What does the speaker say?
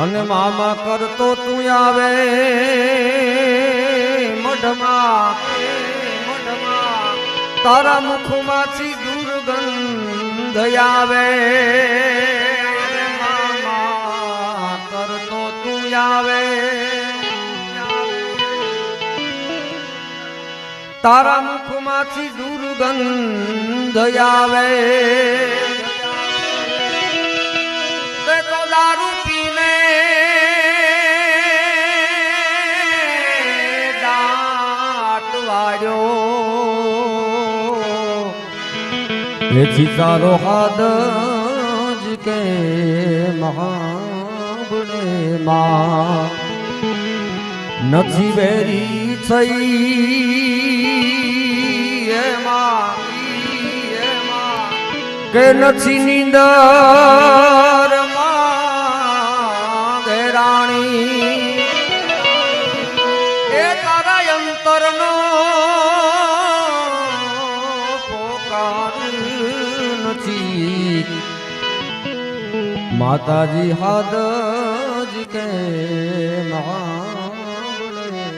અને મામા કરતો તું આવે મઢમાં તારા મુખમાંથી દુર્ગંધ આવે મામા કરતો તું આવે તારા મુખમાંથી દુર્ગંધ આવે તો દારૂ પીને દાંત વાળ્યો એથી તારો હાથ જ કે મહાબળે માં નથી વેરી થઈ એમાં કે નથી નીંદર માં રાણી એ તારા અંતરનો પોકાર નથી માતાજી હાથ જ કે મહા